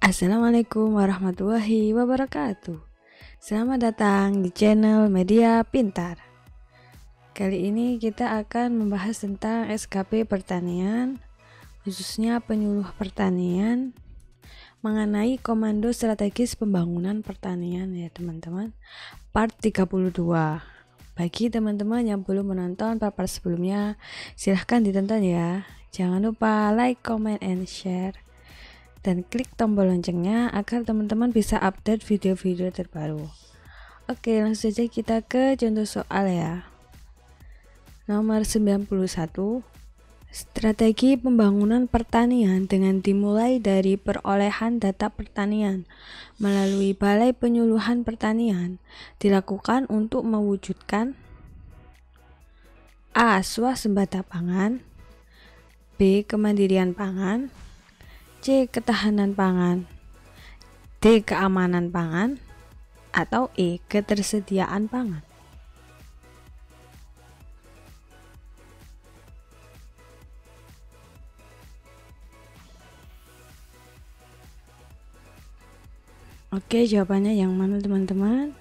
Assalamualaikum warahmatullahi wabarakatuh. Selamat datang di channel Media Pintar. Kali ini kita akan membahas tentang SKP pertanian, khususnya penyuluh pertanian, mengenai Komando Strategis Pembangunan Pertanian ya teman-teman, part 32. Bagi teman-teman yang belum menonton part sebelumnya, silahkan ditonton ya. Jangan lupa like, comment, and share, dan klik tombol loncengnya agar teman-teman bisa update video-video terbaru. Oke, langsung saja kita ke contoh soal ya. Nomor 91. Strategi pembangunan pertanian dengan dimulai dari perolehan data pertanian melalui Balai Penyuluhan Pertanian dilakukan untuk mewujudkan A. Swasembada pangan, B. Kemandirian pangan, C. Ketahanan pangan, D. Keamanan pangan, atau E. Ketersediaan pangan. Oke, jawabannya yang mana teman-teman?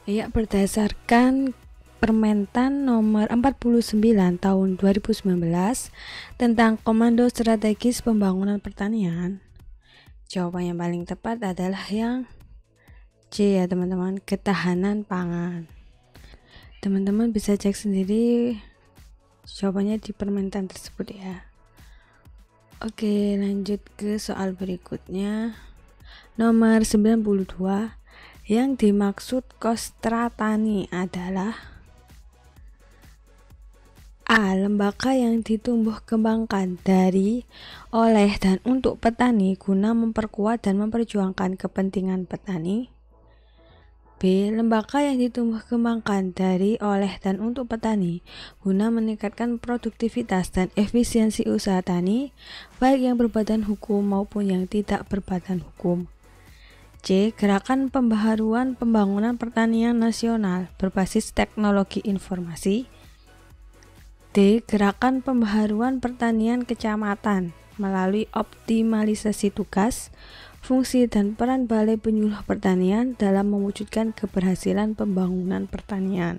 Ya, berdasarkan Permentan nomor 49 tahun 2019 tentang Komando Strategis Pembangunan Pertanian, jawaban yang paling tepat adalah yang C ya teman-teman, ketahanan pangan. Teman-teman bisa cek sendiri jawabannya di permentan tersebut ya. Oke, lanjut ke soal berikutnya. Nomor 92. Yang dimaksud kostra tani adalah A. Lembaga yang ditumbuh kembangkan dari, oleh, dan untuk petani guna memperkuat dan memperjuangkan kepentingan petani. B. Lembaga yang ditumbuh kembangkan dari, oleh, dan untuk petani guna meningkatkan produktivitas dan efisiensi usaha tani, baik yang berbadan hukum maupun yang tidak berbadan hukum. C. Gerakan pembaharuan pembangunan pertanian nasional berbasis teknologi informasi. D. Gerakan pembaharuan pertanian kecamatan melalui optimalisasi tugas, fungsi, dan peran Balai Penyuluh Pertanian dalam mewujudkan keberhasilan pembangunan pertanian.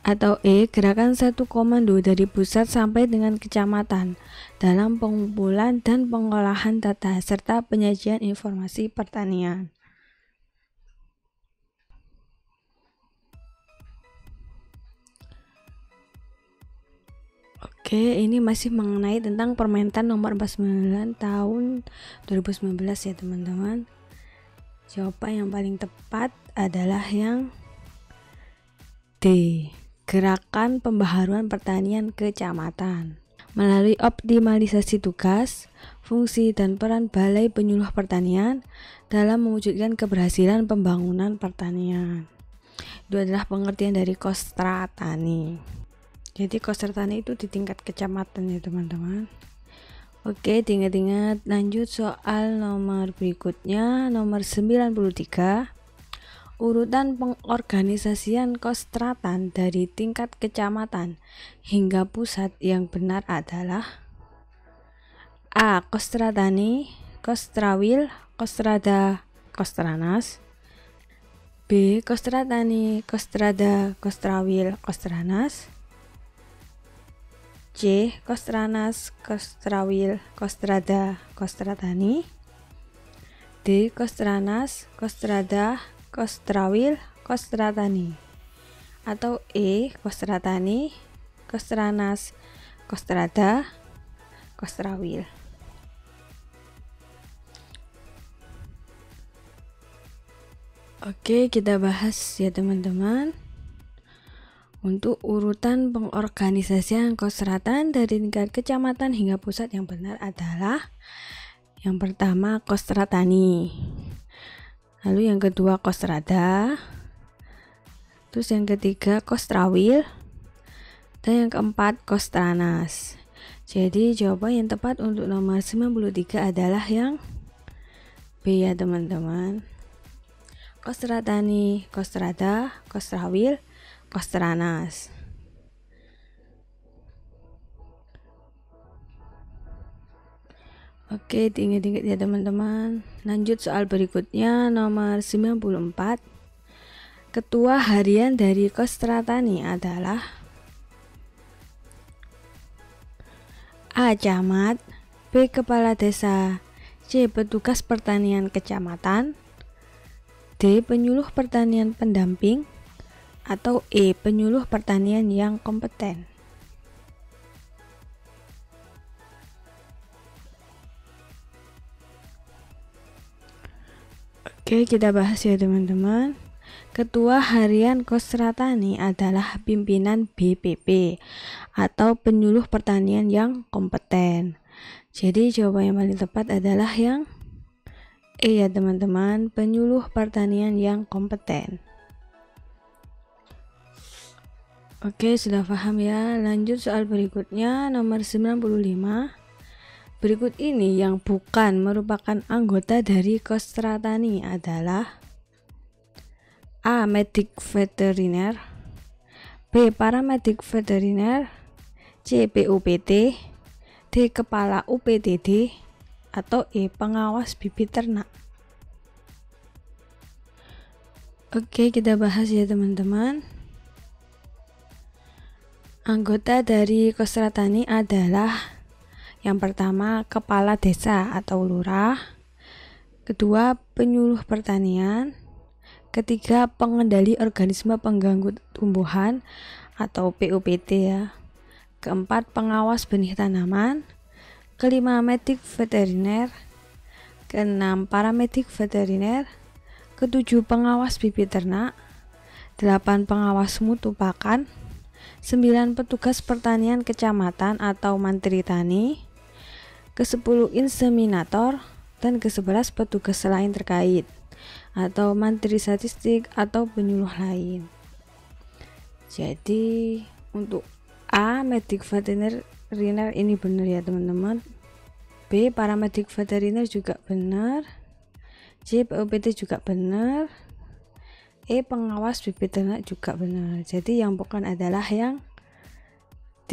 Atau E. Gerakan satu komando dari pusat sampai dengan kecamatan dalam pengumpulan dan pengolahan data serta penyajian informasi pertanian. Oke, ini masih mengenai tentang Permentan nomor 49 tahun 2019 ya teman-teman. Jawaban yang paling tepat adalah yang D. Gerakan pembaharuan pertanian kecamatan melalui optimalisasi tugas, fungsi, dan peran Balai Penyuluh Pertanian dalam mewujudkan keberhasilan pembangunan pertanian. Itu adalah pengertian dari kostra tani. Jadi kostra tani itu di tingkat kecamatan ya teman-teman. Oke, diingat-ingat. Lanjut soal nomor berikutnya, nomor 93. Urutan pengorganisasian kostratan dari tingkat kecamatan hingga pusat yang benar adalah A. Kostra tani, Kostrawil, Kostrada, Kostranas. B. Kostra tani, Kostrada, Kostrawil, Kostranas. C. Kostranas, Kostrawil, Kostrada, Kostratani. D. Kostranas, Kostrada, Kostrawil, Kostratani. Atau E. Kostratani, Kostranas, Kostrada, Kostrawil. Oke, kita bahas ya teman-teman. Untuk urutan pengorganisasian kostratan dari tingkat kecamatan hingga pusat yang benar adalah yang pertama kostra tani, lalu yang kedua kostrada, terus yang ketiga kostrawil, dan yang keempat kostranas. Jadi jawaban yang tepat untuk nomor 93 adalah yang B ya teman-teman. Kostra tani, kostrada, kostrawil, Kostranas. Oke, diingat-ingat ya teman-teman. Lanjut soal berikutnya nomor 94. Ketua harian dari Kostra Tani adalah A. Camat, B. Kepala Desa, C. Petugas Pertanian Kecamatan, D. Penyuluh Pertanian Pendamping, atau E. Penyuluh Pertanian yang kompeten. Oke, kita bahas ya teman-teman. Ketua Harian Kostra Tani adalah pimpinan BPP atau penyuluh pertanian yang kompeten. Jadi jawaban yang paling tepat adalah yang E ya teman-teman, penyuluh pertanian yang kompeten. Oke, sudah paham ya. Lanjut soal berikutnya nomor 95. Berikut ini yang bukan merupakan anggota dari Kostra Tani adalah A. Medik veteriner, B. Paramedik veteriner, C. PUPT, D. Kepala UPTD, atau E. Pengawas bibit ternak. Oke, kita bahas ya teman-teman. Anggota dari Kostra Tani adalah yang pertama kepala desa atau lurah, kedua penyuluh pertanian, ketiga pengendali organisme pengganggu tumbuhan atau PUPT ya, keempat pengawas benih tanaman, kelima medik veteriner, keenam paramedik veteriner, ketujuh pengawas bibit ternak, 8 pengawas mutu pakan, 9 petugas pertanian kecamatan atau mantri tani, ke-10 inseminator, dan ke-11 petugas lain terkait atau mantri statistik atau penyuluh lain. Jadi untuk A. medik veteriner ini benar ya teman-teman, B. paramedik veteriner juga benar, C. PUPT juga benar, E. pengawas bibit ternak juga benar. Jadi yang bukan adalah yang D.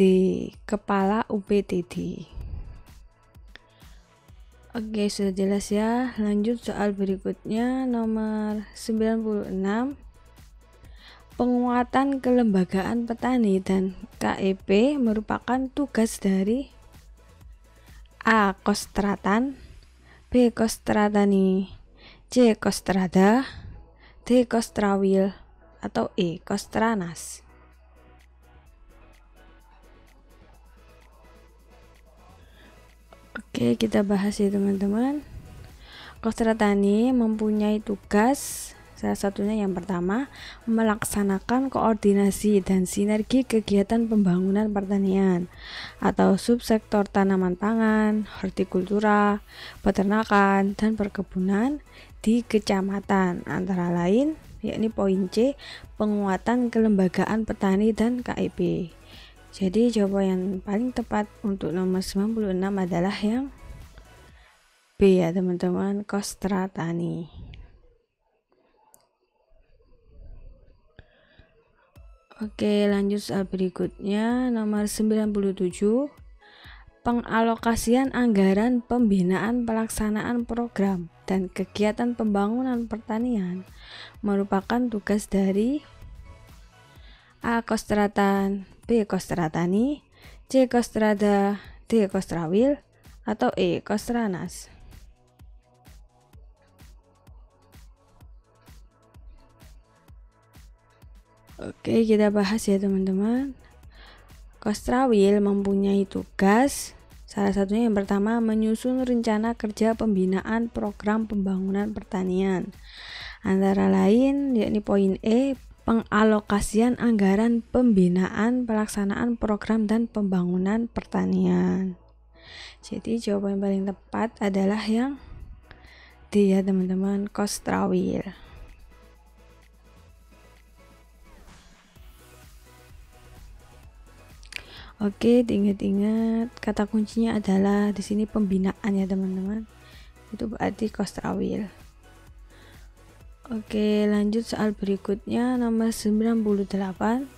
kepala UPTD. Oke, sudah jelas ya. Lanjut soal berikutnya nomor 96. Penguatan kelembagaan petani dan KEP merupakan tugas dari A. Kostratan, B. Kostratani, C. Kostrada, D. Kostrawil, atau E. Kostranas. Oke, kita bahas ya teman-teman. Kostra Tani mempunyai tugas, salah satunya yang pertama, melaksanakan koordinasi dan sinergi kegiatan pembangunan pertanian atau subsektor tanaman pangan, hortikultura, peternakan, dan perkebunan di kecamatan, antara lain yakni poin C, penguatan kelembagaan petani dan KEP. Jadi jawaban yang paling tepat untuk nomor 96 adalah yang B ya teman-teman, Kostra Tani. Oke, lanjut soal berikutnya nomor 97. Pengalokasian anggaran pembinaan pelaksanaan program dan kegiatan pembangunan pertanian merupakan tugas dari A. Kostratan, B. Kostratani, C. Kostrada, D. Kostrawil, atau E. Kostranas. Oke, kita bahas ya teman-teman. Kostrawil mempunyai tugas, salah satunya yang pertama, menyusun rencana kerja pembinaan program pembangunan pertanian, antara lain yakni poin E, pengalokasian anggaran pembinaan pelaksanaan program dan pembangunan pertanian. Jadi jawaban yang paling tepat adalah yang D ya teman-teman, Kostrawil. Oke, diingat-ingat kata kuncinya adalah di sini pembinaan ya teman-teman. Itu berarti Kostrawil. Oke, lanjut soal berikutnya nomor 98.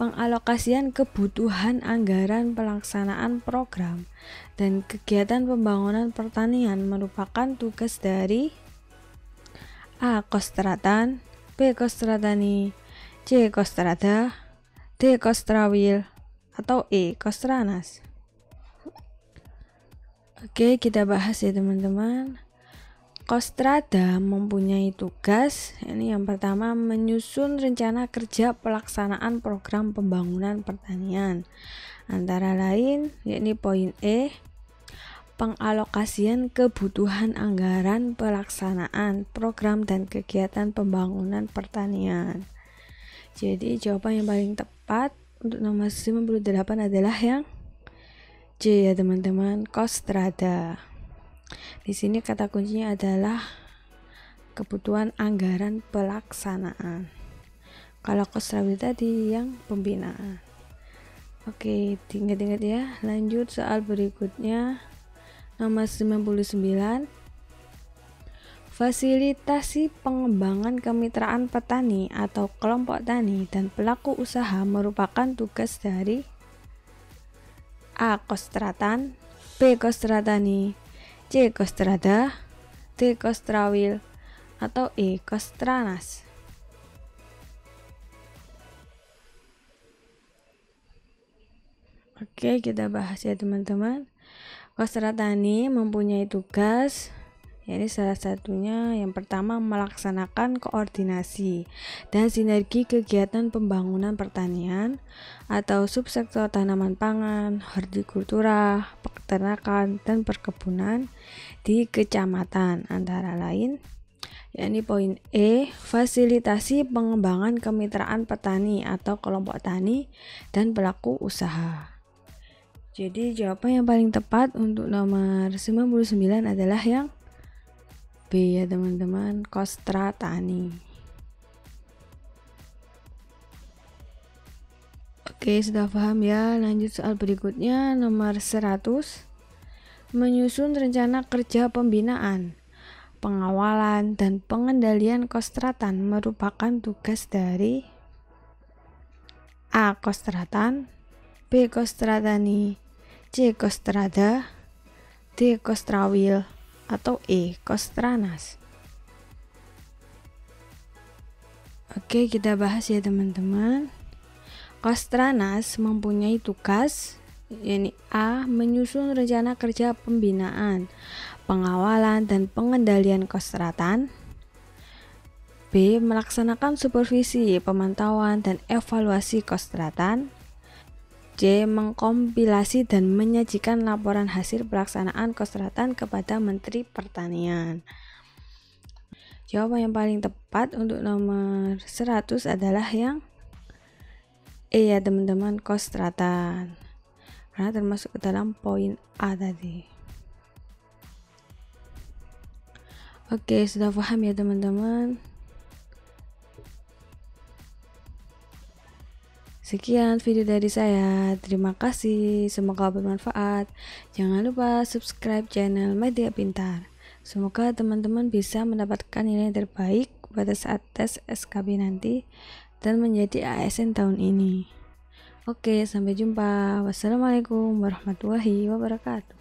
Pengalokasian kebutuhan anggaran pelaksanaan program dan kegiatan pembangunan pertanian merupakan tugas dari A. Kostratan, B. Kostratani, C. Kostrada, D. Kostrawil, atau E. Kostranas. Oke, kita bahas ya teman-teman. Kostrada mempunyai tugas, ini yang pertama, menyusun rencana kerja pelaksanaan program pembangunan pertanian. Antara lain, yakni poin E, pengalokasian kebutuhan anggaran pelaksanaan program dan kegiatan pembangunan pertanian. Jadi jawaban yang paling tepat untuk nomor 98 adalah yang C ya teman-teman, Kostrada. Di sini kata kuncinya adalah kebutuhan anggaran pelaksanaan. Kalau Kostrawil tadi yang pembinaan. Oke, diingat-ingat ya. Lanjut soal berikutnya. Nomor 99. Fasilitasi pengembangan kemitraan petani atau kelompok tani dan pelaku usaha merupakan tugas dari A. Kostratan, B. Kostratani, C. Kostrada, D. Kostrawil, atau E. Kostranas. Oke, kita bahas ya teman-teman. Kostratani mempunyai tugas, yakni salah satunya yang pertama melaksanakan koordinasi dan sinergi kegiatan pembangunan pertanian atau subsektor tanaman pangan, hortikultura, peternakan, dan perkebunan di kecamatan, antara lain yakni poin E, fasilitasi pengembangan kemitraan petani atau kelompok tani dan pelaku usaha. Jadi jawaban yang paling tepat untuk nomor 99 adalah yang B ya teman-teman, Kostratani. Oke, sudah paham ya. Lanjut soal berikutnya, nomor 100. Menyusun rencana kerja pembinaan, pengawalan, dan pengendalian kostratan merupakan tugas dari A. Kostratan, B. Kostratani, C. Kostrada, D. Kostrawil, atau E. Kostranas. Oke, kita bahas ya teman-teman. Kostranas mempunyai tugas, yakni A. menyusun rencana kerja pembinaan, pengawalan, dan pengendalian kostratan, B. melaksanakan supervisi, pemantauan, dan evaluasi kostratan, C. mengkompilasi dan menyajikan laporan hasil pelaksanaan kostratan kepada Menteri Pertanian. Jawaban yang paling tepat untuk nomor 100 adalah yang E ya teman-teman, kostratan, karena termasuk ke dalam poin A tadi. Oke, sudah paham ya teman-teman. Sekian video dari saya, terima kasih, semoga bermanfaat. Jangan lupa subscribe channel Media Pintar. Semoga teman-teman bisa mendapatkan nilai terbaik pada saat tes SKB nanti dan menjadi ASN tahun ini. Oke, sampai jumpa. Wassalamualaikum warahmatullahi wabarakatuh.